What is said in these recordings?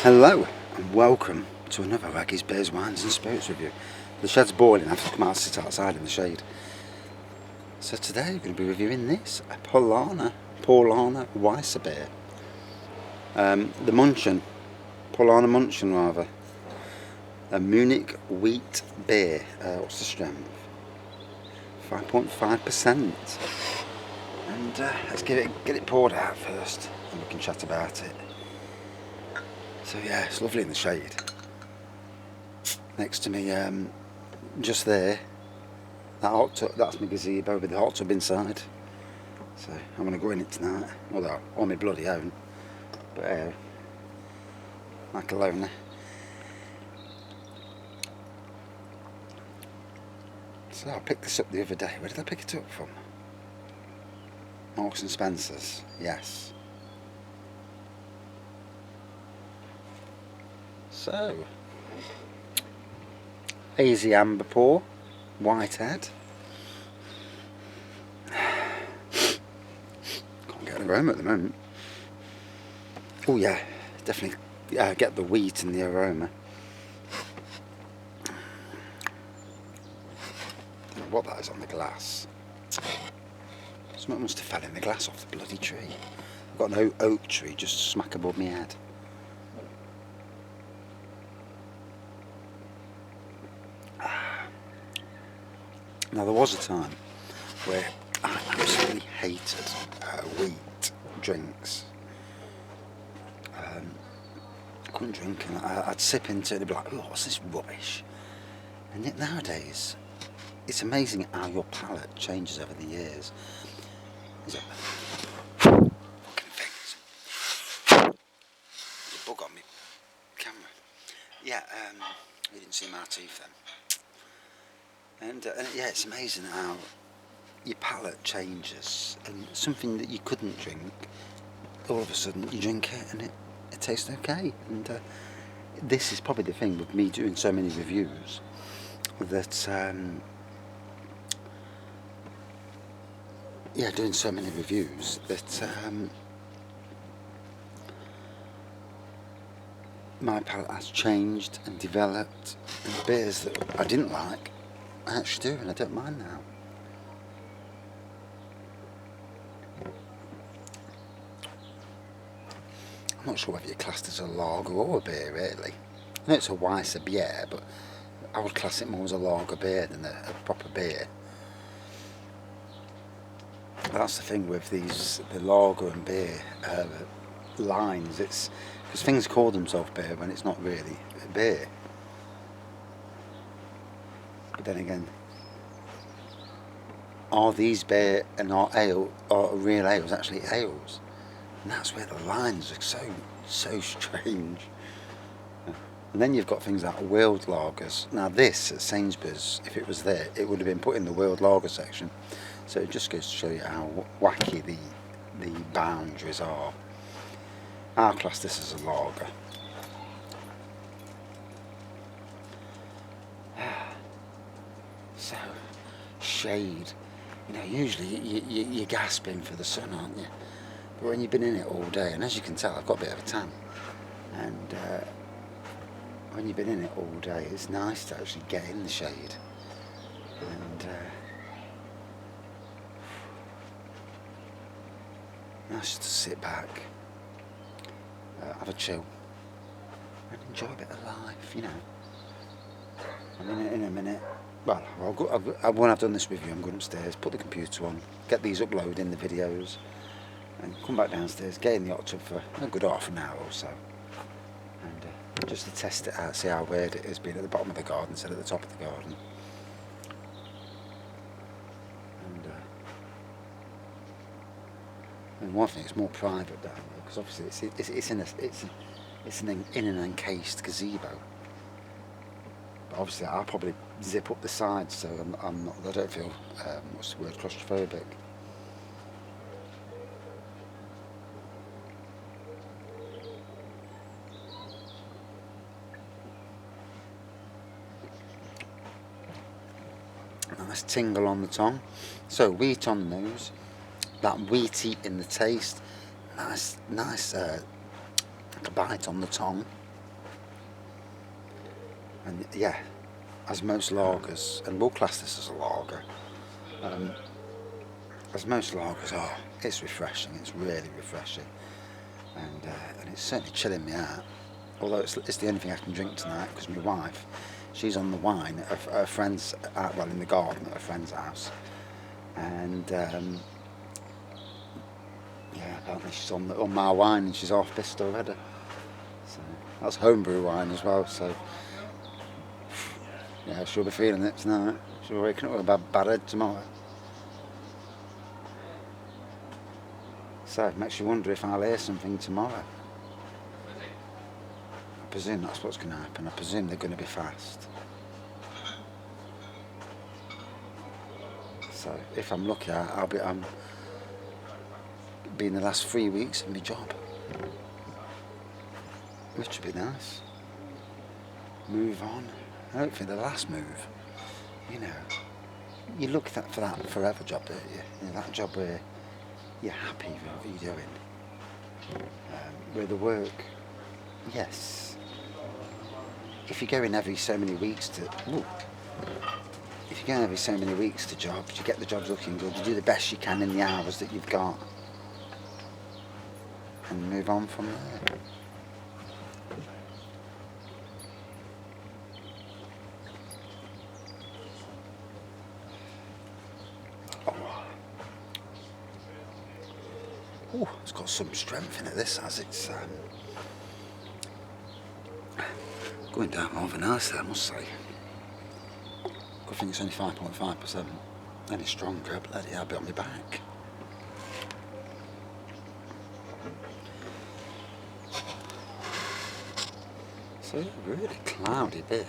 Hello and welcome to another Raggy's Beers, Wines and Spirits review. The shed's boiling, I have to come out and sit outside in the shade. So today we're going to be reviewing this, a Paulaner Weissbier. The Munchen, Paulaner Munchen rather. A Munich wheat beer. What's the strength? 5.5%. And let's get it poured out first and we can chat about it. So yeah, it's lovely in the shade. Next to me, just there, that hot tub, that's my gazebo with the hot tub inside. So I'm going to go in it tonight, although on my bloody own, but like a loner. So I picked this up the other day. Where did I pick it up from? Marks and Spencer's, yes. So, hazy amber pour, white head. Can't get an aroma at the moment. Oh yeah, definitely get the wheat and the aroma. Don't know what that is on the glass. Something must have fell in the glass off the bloody tree. I've got an oak tree just smack above my head. Now there was a time where I absolutely hated wheat drinks. I couldn't drink them. I'd sip into it and be like, oh, what's this rubbish? And yet nowadays, it's amazing how your palate changes over the years. Is it? Fucking things. There's a bug on me camera. Yeah, you didn't see my teeth then. And yeah, it's amazing how your palate changes, and something that you couldn't drink, all of a sudden you drink it and it tastes okay. And this is probably the thing with me doing so many reviews, that doing so many reviews that my palate has changed and developed, and beers that I didn't like I actually do, and I don't mind now. I'm not sure whether you're classed as a lager or a beer, really. I know it's a Weissbier, but I would class it more as a lager beer than a proper beer. But that's the thing with the lager and beer lines. It's because things call themselves beer when it's not really a beer. But then again, are these beer and are real ales actually ales? And that's where the lines are so strange. And then you've got things like world lagers. Now this at Sainsbury's, if it was there, it would have been put in the world lager section. So it just goes to show you how wacky the boundaries are. I'll class this as a lager. So, shade. You know, usually you're gasping for the sun, aren't you? But when you've been in it all day, and as you can tell, I've got a bit of a tan. And when you've been in it all day, it's nice to actually get in the shade. And nice to sit back, have a chill, and enjoy a bit of life, you know. I'm in a minute. Well, when I've done this review, I'm going upstairs, put the computer on, get these uploading the videos, and come back downstairs, get in the hot tub for a good half an hour or so, and just to test it out, see how weird it is being at the bottom of the garden instead of at the top of the garden. And one thing, it's more private down there because obviously it's in an encased gazebo. Obviously, I'll probably zip up the sides, so I don't feel, what's the word, claustrophobic. Nice tingle on the tongue. So wheat on the nose, that wheaty in the taste, nice like a bite on the tongue. And yeah, as most lagers, and we'll class this as a lager, as most lagers are, it's refreshing, it's really refreshing. And it's certainly chilling me out. Although it's the only thing I can drink tonight, because my wife, she's on the wine at her friend's, well, in the garden at her friend's house. And yeah, apparently she's on my wine and she's half pissed already. So that's homebrew wine as well. So yeah, she'll be feeling it tonight. She'll be waking up with a bad head tomorrow. So it makes you wonder if I'll hear something tomorrow. I presume that's what's going to happen. I presume they're going to be fast. So if I'm lucky, I'm be in the last 3 weeks of my job, which would be nice. Move on. Hopefully the last move. You know, you look for that forever job, don't you? You know, that job where you're happy with what you're doing. Where the work, yes. If you go in every so many weeks to, if you go in every so many weeks to jobs, you get the jobs looking good, you do the best you can in the hours that you've got, and move on from there. Oh, it's got some strength in it, this has. It's going down rather nicely, I must say. Good thing it's only 5.5%. Any stronger, bloody I'll be on my back. So really cloudy beer.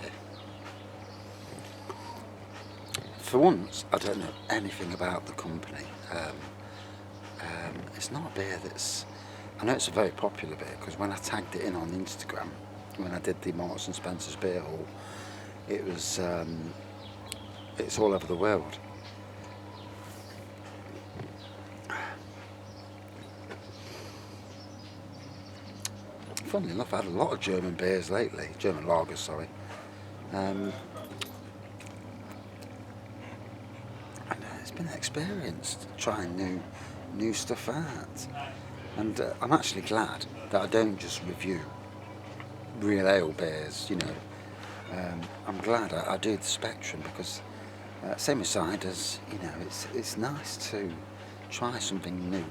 For once, I don't know anything about the company. It's not a beer that's... I know it's a very popular beer because when I tagged it in on Instagram, when I did the Marks and Spencer's beer haul, it was... it's all over the world. Funnily enough, I've had a lot of German beers lately, German lagers, sorry. And it's been an experience trying new stuff out. And I'm actually glad that I don't just review real ale beers, you know. I'm glad I do the spectrum because same as ciders, you know, it's nice to try something new.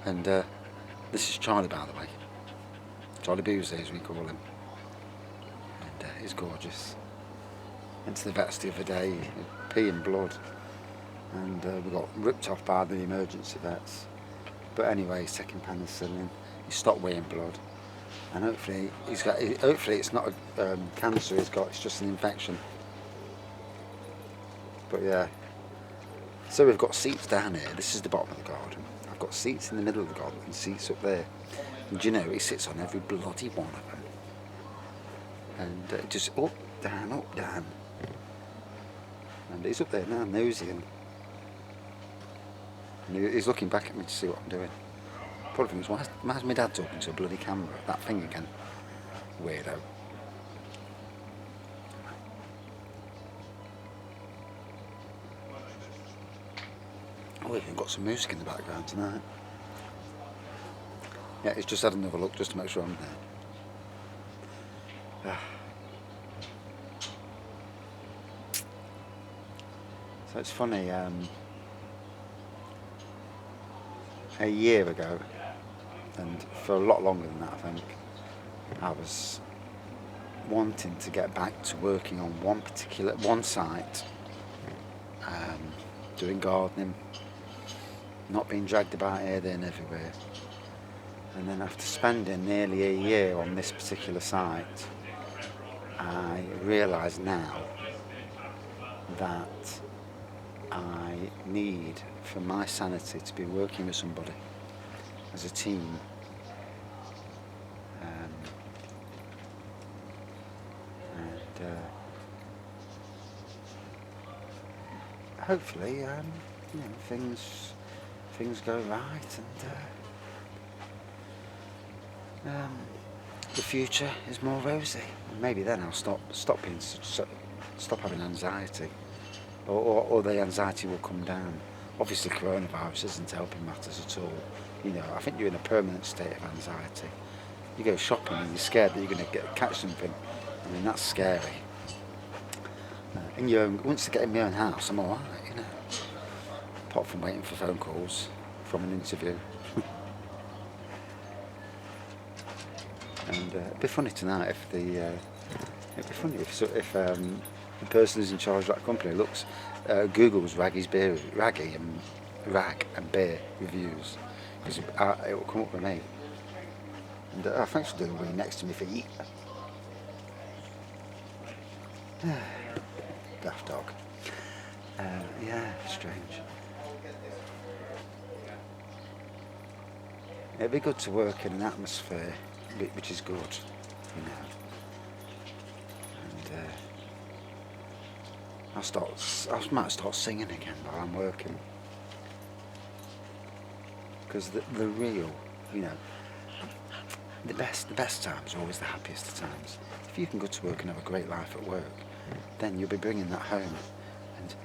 And this is Charlie, by the way. Charlie Boozy, as we call him. And he's gorgeous. Went to the vets the other day, peeing blood. And we got ripped off by the emergency vets. But anyway, he's taking penicillin. He stopped weighing blood. And hopefully it's not a cancer he's got, it's just an infection. But yeah. So we've got seats down here. This is the bottom of the garden. I've got seats in the middle of the garden and seats up there. And you know, he sits on every bloody one of them. And just up, down, up, down. And he's up there now, nosing. And he's looking back at me to see what I'm doing. Probably thinks, why's my dad talking to a bloody camera? That thing again. Weirdo. Oh, we've even got some music in the background tonight. Yeah, he's just had another look just to make sure I'm there. So it's funny, a year ago, and for a lot longer than that I think, I was wanting to get back to working on one site, doing gardening, not being dragged about here, there and everywhere. And then after spending nearly a year on this particular site, I realise now that I need, for my sanity, to be working with somebody as a team. Hopefully, you know, things go right, and the future is more rosy. Maybe then I'll stop having anxiety, or the anxiety will come down. Obviously, coronavirus isn't helping matters at all. You know, I think you're in a permanent state of anxiety. You go shopping and you're scared that you're going to catch something. I mean, that's scary. Once I get in my own house, I'm alright, you know. Apart from waiting for phone calls from an interview. And it'd be funny tonight if the person who's in charge of that company Google's rag and beer reviews, because it will come up with me. And thanks for doing the wee next to me feet. Daft dog. Yeah, strange. It'd be good to work in an atmosphere which is good, you know. And I might start singing again while I'm working, because the real, you know, the best times are always the happiest of times. If you can go to work and have a great life at work, then you'll be bringing that home, and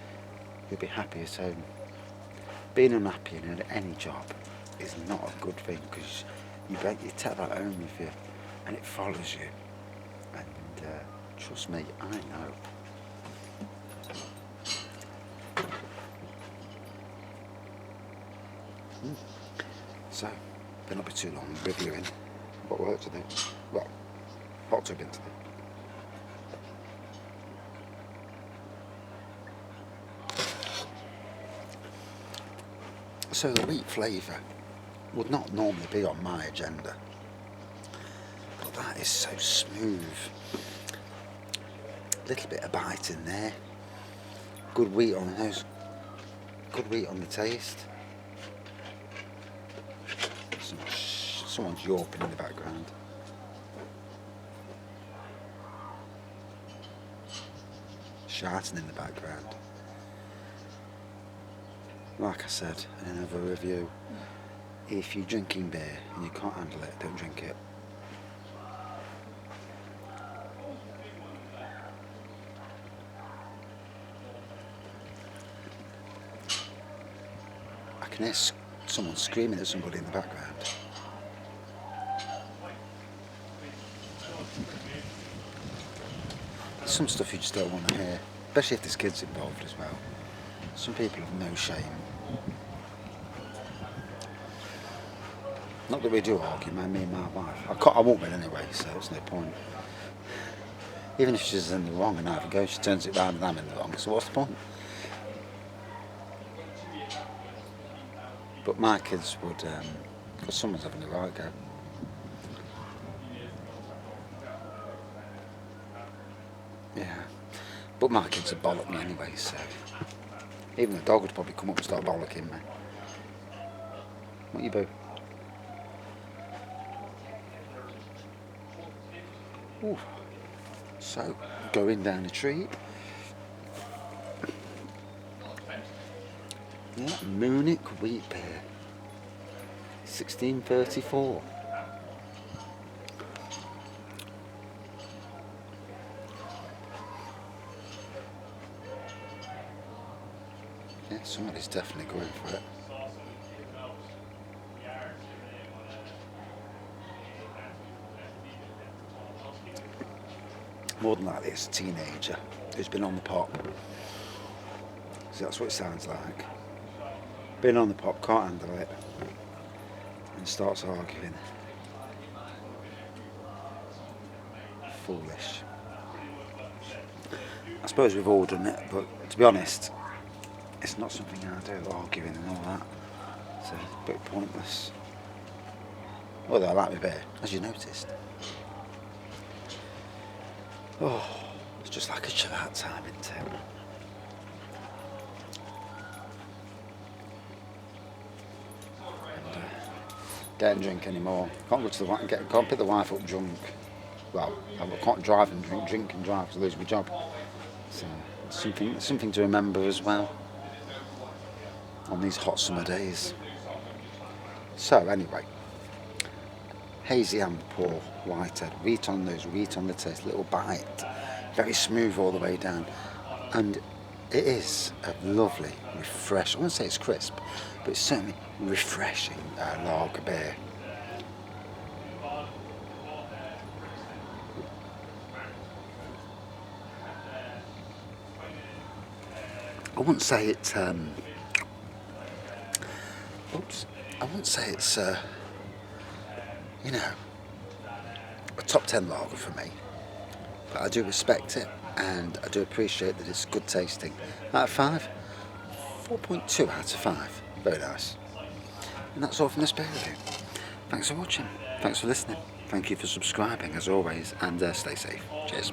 you'll be happy at home. Being unhappy in any job is not a good thing, because you take that home with you, and it follows you. And trust me, I know. So, better not be too long reviewing. Got work to do. Well, hot tubbing to do. So the wheat flavour would not normally be on my agenda, but that is so smooth. Little bit of bite in there. Good wheat on the nose. Good wheat on the taste. Someone's yawping in the background. Shouting in the background. Like I said in another review, if you're drinking beer and you can't handle it, don't drink it. I can hear someone screaming at somebody in the background. Some stuff you just don't want to hear, especially if there's kids involved as well. Some people have no shame. Not that we do argue, me and my wife. I won't win anyway, so it's no point. Even if she's in the wrong and out goes, she turns it round and I'm in the wrong, so what's the point? But my kids would, because someone's having a right go. Yeah, but my kids would bollock me anyway, so even the dog would probably come up and start bollocking me. What you boo? Ooh. So, going down a tree. Yeah, Munich wheat beer. 1634. Yeah, somebody's definitely going for it. More than likely it's a teenager who's been on the pop. So that's what it sounds like. Been on the pop, can't handle it, and starts arguing. Foolish. I suppose we've all done it, but to be honest, it's not something I do, arguing and all that. It's a bit pointless. Although I like my beer, as you noticed. Oh, it's just like a chill out time, isn't it? And don't drink anymore. Can't go to the can't pick the wife up drunk. Well, I can't drive and drink and drive to lose my job. So it's something to remember as well on these hot summer days. So anyway, hazy amber, whitehead, wheat on nose, wheat on the taste, little bite, very smooth all the way down, and it is a lovely, refreshing, I wouldn't say it's crisp, but it's certainly refreshing lager beer. I wouldn't say it's, I wouldn't say it's, you know, a top 10 lager for me, but I do respect it and I do appreciate that it's good tasting. Out of 5, 4.2 out of 5. Very nice. And that's all from this beer review. Thanks for watching. Thanks for listening. Thank you for subscribing as always, and stay safe. Cheers.